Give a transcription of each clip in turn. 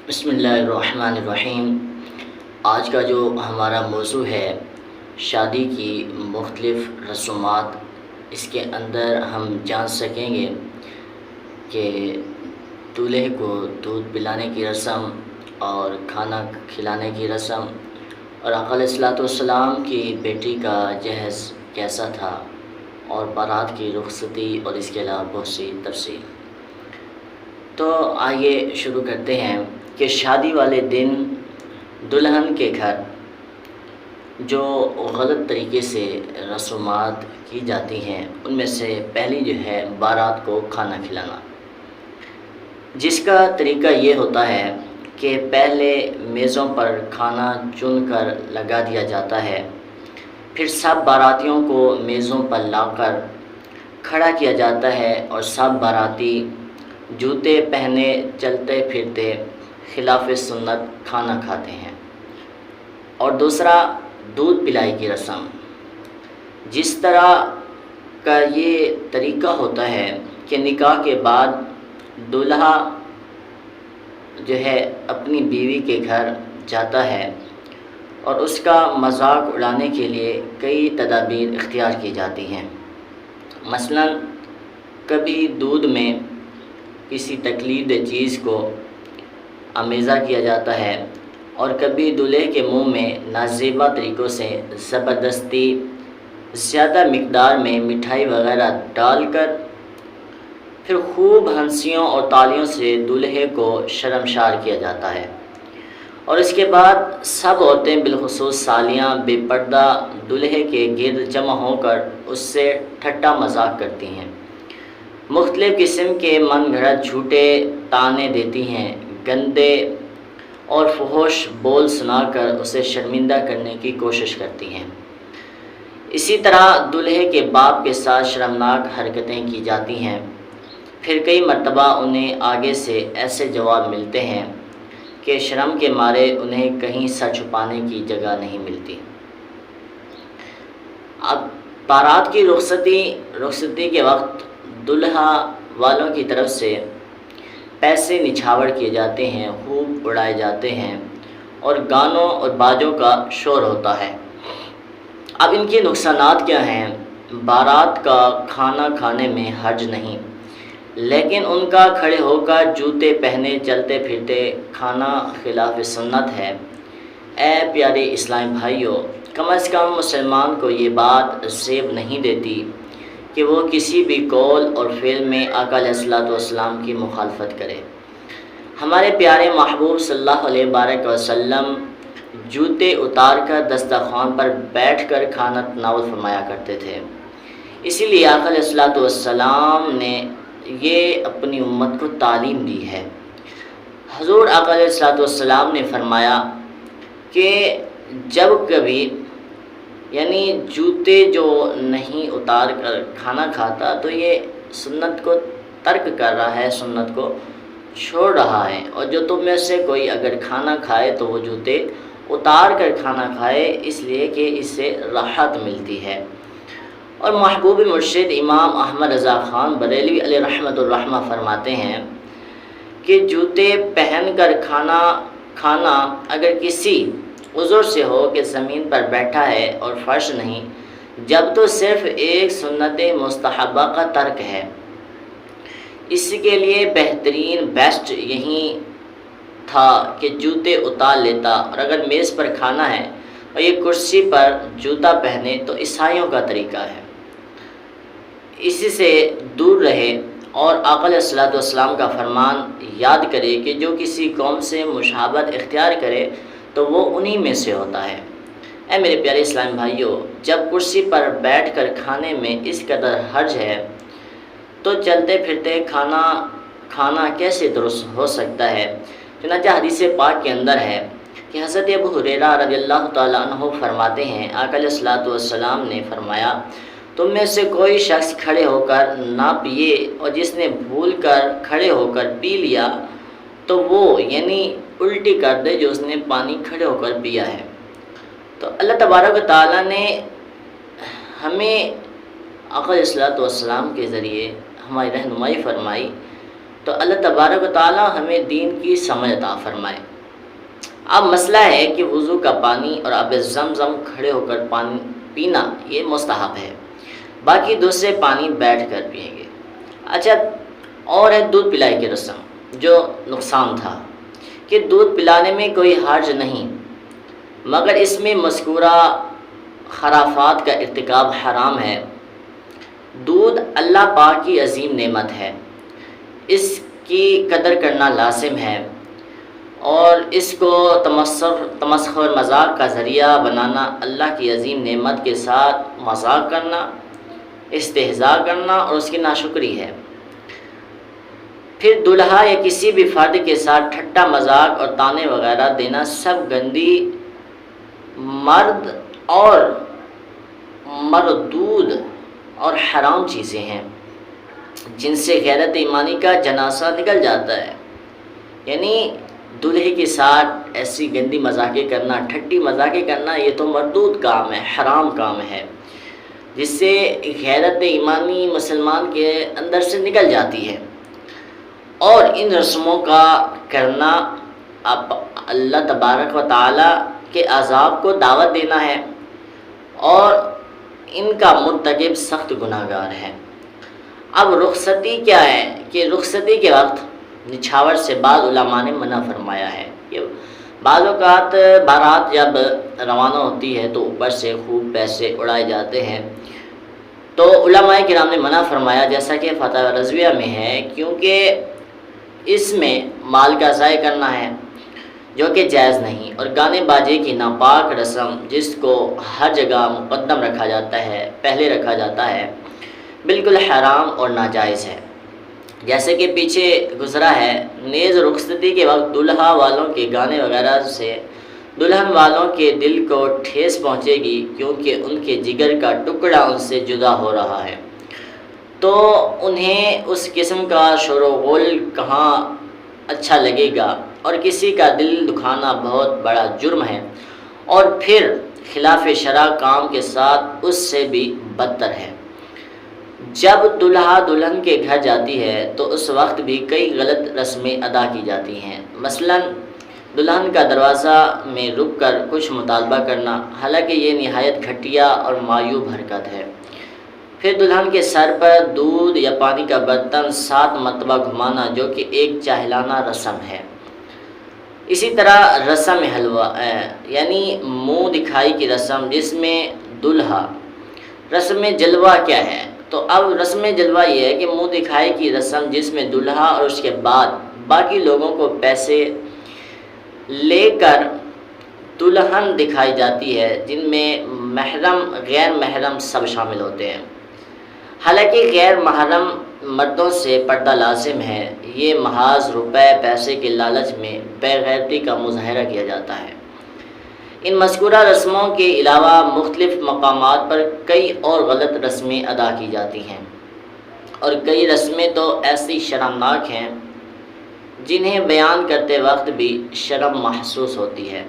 بسم اللہ الرحمن الرحیم۔ آج کا جو ہمارا موضوع ہے شادی کی مختلف رسومات، اس کے اندر ہم جان سکیں گے کہ دولہے کو دودھ پلانے کی رسم اور کھانا کھلانے کی رسم، اور آقا علیہ الصلوۃ والسلام کی بیٹی کا جہیز کیسا تھا، اور بارات کی رخصتی، اور اس کے علاوہ بہت سی تفصیل۔ تو آئیے شروع کرتے ہیں کہ شادی والے دن دلہن کے گھر جو غلط طریقے سے رسومات کی جاتی ہیں، ان میں سے پہلی جو ہے بارات کو کھانا کھلانا، جس کا طریقہ یہ ہوتا ہے کہ پہلے میزوں پر کھانا چن کر لگا دیا جاتا ہے، پھر سب باراتیوں کو میزوں پر لا کر کھڑا کیا جاتا ہے، اور سب باراتی جوتے پہنے چلتے پھرتے خلاف سنت کھانا کھاتے ہیں۔ اور دوسرا دودھ پلائی کی رسم، جس طرح کا یہ طریقہ ہوتا ہے کہ نکاح کے بعد دولہا جو ہے اپنی بیوی کے گھر جاتا ہے، اور اس کا مذاق اڑانے کے لیے کئی تدابیر اختیار کی جاتی ہیں۔ مثلا کبھی دودھ میں کسی تکلیف دہ چیز کو آمیزہ کیا جاتا ہے، اور کبھی دولہے کے منہ میں نازیبا طریقوں سے زبردستی زیادہ مقدار میں مٹھائی وغیرہ ڈال کر پھر خوب ہنسیوں اور تالیوں سے دولہے کو شرمسار کیا جاتا ہے، اور اس کے بعد سب عورتیں بالخصوص سالیاں بے پردہ دولہے کے گرد جمع ہو کر اس سے ٹھٹا مذاق کرتی ہیں، مختلف قسم کے من گھڑت جھوٹے طعنے دیتی ہیں، گندے اور فحش بول سنا کر اسے شرمندہ کرنے کی کوشش کرتی ہیں۔ اسی طرح دولہے کے باپ کے ساتھ شرمناک حرکتیں کی جاتی ہیں، پھر کئی مرتبہ انہیں آگے سے ایسے جواب ملتے ہیں کہ شرم کے مارے انہیں کہیں سر چھپانے کی جگہ نہیں ملتی۔ اب بارات کی رخصتی کے وقت دولہا والوں کی طرف سے پیسے نچھاور کیے جاتے ہیں، خوب اڑائے جاتے ہیں، اور گانوں اور باجوں کا شور ہوتا ہے۔ اب ان کے نقصانات کیا ہیں؟ بارات کا کھانا کھانے میں حرج نہیں، لیکن ان کا کھڑے ہو کر جوتے پہنے چلتے پھرتے کھانا خلاف سنت ہے۔ اے پیارے اسلامی بھائیوں، کم از کم مسلمان کو یہ بات زیب نہیں دیتی کہ وہ کسی بھی قول اور فعل میں آقا علیہ الصلوۃ والسلام کی مخالفت کرے۔ ہمارے پیارے محبوب صلی اللہ علیہ وآلہ وسلم جوتے اتار کر دسترخوان پر بیٹھ کر کھانا تناول فرمایا کرتے تھے، اسی لیے آقا علیہ الصلوۃ والسلام نے یہ اپنی امت کو تعلیم دی ہے۔ حضور آقا علیہ الصلوۃ والسلام نے فرمایا کہ جب کبھی یعنی جوتے جو نہیں اتار کر کھانا کھاتا تو یہ سنت کو ترک کر رہا ہے، سنت کو چھوڑ رہا ہے، اور جو تم میں سے کوئی اگر کھانا کھائے تو وہ جوتے اتار کر کھانا کھائے، اس لیے کہ اس سے راحت ملتی ہے۔ اور محبوب مرشد امام احمد رضا خان بریلوی علیہ رحمۃ الرحمہ فرماتے ہیں کہ جوتے پہن کر کھانا اگر کسی عذر سے ہو کہ زمین پر بیٹھا ہے اور فرش نہیں، جب تو صرف ایک سنت مستحبہ کا ترک ہے، اس کے لیے بہترین بیسٹ یہی تھا کہ جوتے اتار لیتا، اور اگر میز پر کھانا ہے اور یہ کرسی پر جوتا پہنے تو عیسائیوں کا طریقہ ہے، اسی سے دور رہے، اور آقا علیہ الصلوۃ والسلام کا فرمان یاد کرے کہ جو کسی قوم سے مشابہت اختیار کرے تو وہ انہی میں سے ہوتا ہے۔ اے میرے پیارے اسلامی بھائیوں، جب کرسی پر بیٹھ کر کھانے میں اس قدر حرج ہے تو چلتے پھرتے کھانا کیسے درست ہو سکتا ہے؟ چنانچہ حدیث پاک کے اندر ہے کہ حضرت ابو ہریرہ رضی اللہ تعالیٰ عنہ فرماتے ہیں، آقا علیہ الصلوۃ والسلام نے فرمایا، تم میں سے کوئی شخص کھڑے ہو کر نہ پیے، اور جس نے بھول کر کھڑے ہو کر پی لیا تو وہ یعنی الٹی کر دے جو اس نے پانی کھڑے ہو کر پیا ہے۔ تو اللہ تبارک و تعالیٰ نے ہمیں آقا علیہ الصلوۃ والسلام کے ذریعے ہماری رہنمائی فرمائی تو اللہ تبارک و تعالی ہمیں دین کی سمجھ عطا فرمائے۔ اب مسئلہ ہے کہ وضو کا پانی اور آب زمزم کھڑے ہو کر پانی پینا یہ مستحب ہے، باقی دوسرے پانی بیٹھ کر پئیں گے۔ اچھا، اور ہے دودھ پلائی کی رسم جو نقصان تھا کہ دودھ پلانے میں کوئی حرج نہیں، مگر اس میں مذکورہ خرافات کا ارتکاب حرام ہے۔ دودھ اللہ پاک کی عظیم نعمت ہے، اس کی قدر کرنا لازم ہے، اور اس کو تمسخر اور مذاق کا ذریعہ بنانا اللہ کی عظیم نعمت کے ساتھ مذاق کرنا، استہزاء کرنا اور اس کی ناشکری ہے۔ پھر دلہا یا کسی بھی فرد کے ساتھ ٹھٹا مذاق اور تانے وغیرہ دینا سب گندی، مرد اور مردود اور حرام چیزیں ہیں جن سے غیرت ایمانی کا جنازہ نکل جاتا ہے۔ یعنی دلہے کے ساتھ ایسی گندی مذاقیں کرنا، ٹھٹی مذاقیں کرنا، یہ تو مردود کام ہے، حرام کام ہے، جس سے غیرت ایمانی مسلمان کے اندر سے نکل جاتی ہے۔ اور ان رسموں کا کرنا اب اللہ تبارک و تعالی کے عذاب کو دعوت دینا ہے، اور ان کا مرتکب سخت گناہ گار ہے۔ اب رخصتی کیا ہے کہ رخصتی کے وقت نچھاور سے بعض علماء نے منع فرمایا ہے کہ بعض اوقات بارات جب روانہ ہوتی ہے تو اوپر سے خوب پیسے اڑائے جاتے ہیں، تو علماء کرام نے منع فرمایا، جیسا کہ فتح رضویہ میں ہے، کیونکہ اس میں مال کا ضائع کرنا ہے جو کہ جائز نہیں، اور گانے باجے کی ناپاک رسم جس کو ہر جگہ مقدم رکھا جاتا ہے، پہلے رکھا جاتا ہے، بالکل حرام اور ناجائز ہے۔ جیسے کہ پیچھے گزرا ہے، نیز رخصتی کے وقت دلہا والوں کے گانے وغیرہ سے دلہن والوں کے دل کو ٹھیس پہنچے گی، کیونکہ ان کے جگر کا ٹکڑا ان سے جدا ہو رہا ہے، تو انہیں اس قسم کا شور و غل کہاں اچھا لگے گا، اور کسی کا دل دکھانا بہت بڑا جرم ہے، اور پھر خلاف شرع کام کے ساتھ اس سے بھی بدتر ہے۔ جب دلہا دلہن کے گھر جاتی ہے تو اس وقت بھی کئی غلط رسمیں ادا کی جاتی ہیں، مثلا دلہن کا دروازہ میں رک کر کچھ مطالبہ کرنا، حالانکہ یہ نہایت گھٹیا اور معیوب حرکت ہے۔ پھر دلہن کے سر پر دودھ یا پانی کا برتن 7 مرتبہ گھمانا، جو کہ ایک جاہلانہ رسم ہے۔ اسی طرح رسم حلوہ یعنی منہ دکھائی کی رسم، جس میں دلہا رسم جلوہ کیا ہے؟ تو اب رسم جلوہ یہ ہے کہ منہ دکھائی کی رسم جس میں دلہا اور اس کے بعد باقی لوگوں کو پیسے لے کر دلہن دکھائی جاتی ہے، جن میں محرم غیر محرم سب شامل ہوتے ہیں۔ حالانکہ غیر محرم مردوں سے پردہ لازم ہے، یہ محض روپے پیسے کے لالچ میں بے غیرتی کا مظاہرہ کیا جاتا ہے۔ ان مذکورہ رسموں کے علاوہ مختلف مقامات پر کئی اور غلط رسمیں ادا کی جاتی ہیں، اور کئی رسمیں تو ایسی شرمناک ہیں جنہیں بیان کرتے وقت بھی شرم محسوس ہوتی ہے۔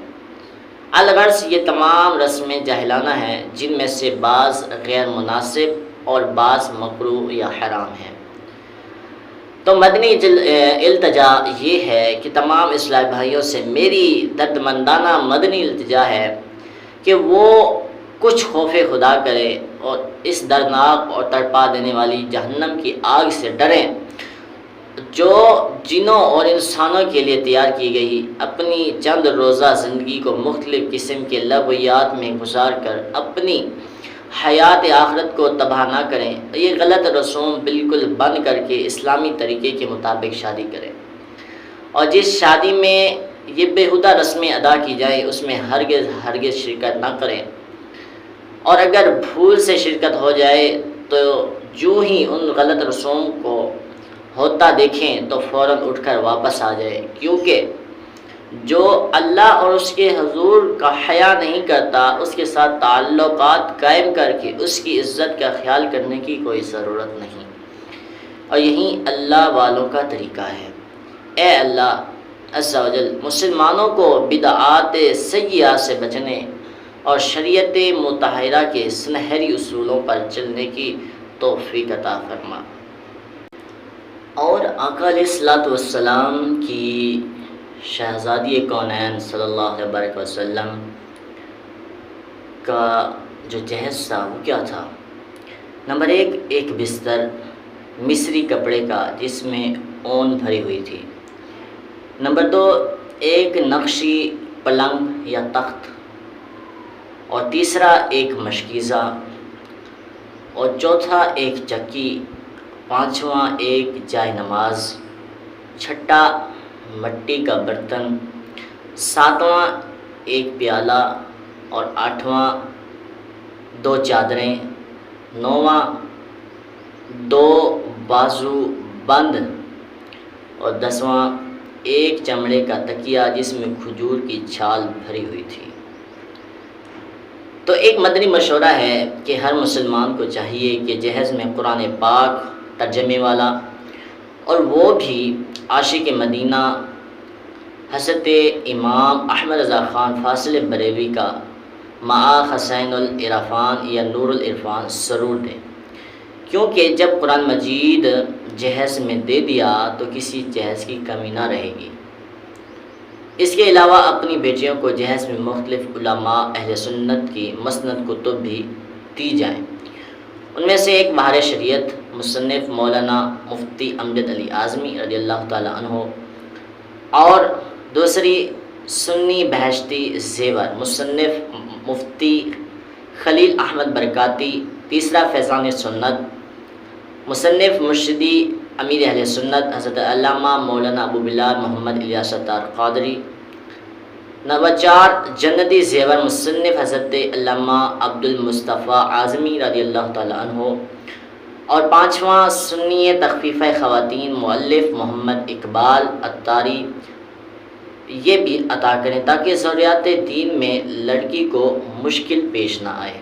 الغرض یہ تمام رسمیں جاہلانہ ہیں، جن میں سے بعض غیر مناسب اور بعض مکروہ یا حرام ہیں۔ تو مدنی التجا یہ ہے کہ تمام اسلامی بھائیوں سے میری دردمندانہ مدنی التجا ہے کہ وہ کچھ خوف خدا کرے اور اس دردناک اور تڑپا دینے والی جہنم کی آگ سے ڈریں جو جنوں اور انسانوں کے لیے تیار کی گئی۔ اپنی چند روزہ زندگی کو مختلف قسم کے لغویات میں گزار کر اپنی حیات آخرت کو تباہ نہ کریں۔ یہ غلط رسوم بالکل بند کر کے اسلامی طریقے کے مطابق شادی کریں، اور جس شادی میں یہ بےہودہ رسمیں ادا کی جائیں اس میں ہرگز شرکت نہ کریں، اور اگر بھول سے شرکت ہو جائے تو جو ہی ان غلط رسوم کو ہوتا دیکھیں تو فوراً اٹھ کر واپس آ جائے، کیونکہ جو اللہ اور اس کے حضور کا حیا نہیں کرتا اس کے ساتھ تعلقات قائم کر کے اس کی عزت کا خیال کرنے کی کوئی ضرورت نہیں، اور یہی اللہ والوں کا طریقہ ہے۔ اے اللہ عز و جل مسلمانوں کو بدعات سیئہ سے بچنے اور شریعت مطہرہ کے سنہری اصولوں پر چلنے کی توفیق عطا فرما۔ اور آقا علیہ الصلوۃ والسلام کی شہزادی کونین صلی اللہ علیہ وسلم کا جو جہیز تھا وہ کیا تھا؟ نمبر 1، ایک بستر مصری کپڑے کا جس میں اون بھری ہوئی تھی۔ نمبر 2، ایک نقشی پلنگ یا تخت، اور تیسرا ایک مشکیزہ، اور چوتھا ایک چکی، پانچواں ایک جائے نماز، چھٹا مٹی کا برتن، ساتواں ایک پیالہ، اور آٹھواں 2 چادریں، نواں 2 بازو بند، اور 10واں ایک چمڑے کا تکیہ جس میں کھجور کی چھال بھری ہوئی تھی۔ تو ایک مدنی مشورہ ہے کہ ہر مسلمان کو چاہیے کہ جہیز میں قرآن پاک ترجمے والا، اور وہ بھی عاشق مدینہ حضرت امام احمد رضا خان فاضل بریلوی کا مع حسین العرفان یا نور العرفان ضرور دیں، کیونکہ جب قرآن مجید جہیز میں دے دیا تو کسی جہیز کی کمی نہ رہے گی۔ اس کے علاوہ اپنی بیٹیوں کو جہیز میں مختلف علماء اہل سنت کی مسند کتب بھی دی جائیں۔ ان میں سے ایک بہار شریعت مصنف مولانا مفتی امجد علی اعظمی رضی اللہ تعالی عنہ، اور دوسری سنی بہشتی زیور مصنف مفتی خلیل احمد برکاتی، تیسرا فیضان سنت مصنف مرشدی امیر اہل سنت حضرت علامہ مولانا ابو بلال محمد الیاس ستار قادری، نمبر 4 جنتی زیور مصنف حضرت علامہ عبد المصطفیٰ اعظمی رضی اللہ تعالی عنہ، اور 5واں سنی تخفیفہ خواتین مؤلف محمد اقبال عطاری، یہ بھی عطا کریں تاکہ ضروریات دین میں لڑکی کو مشکل پیش نہ آئے۔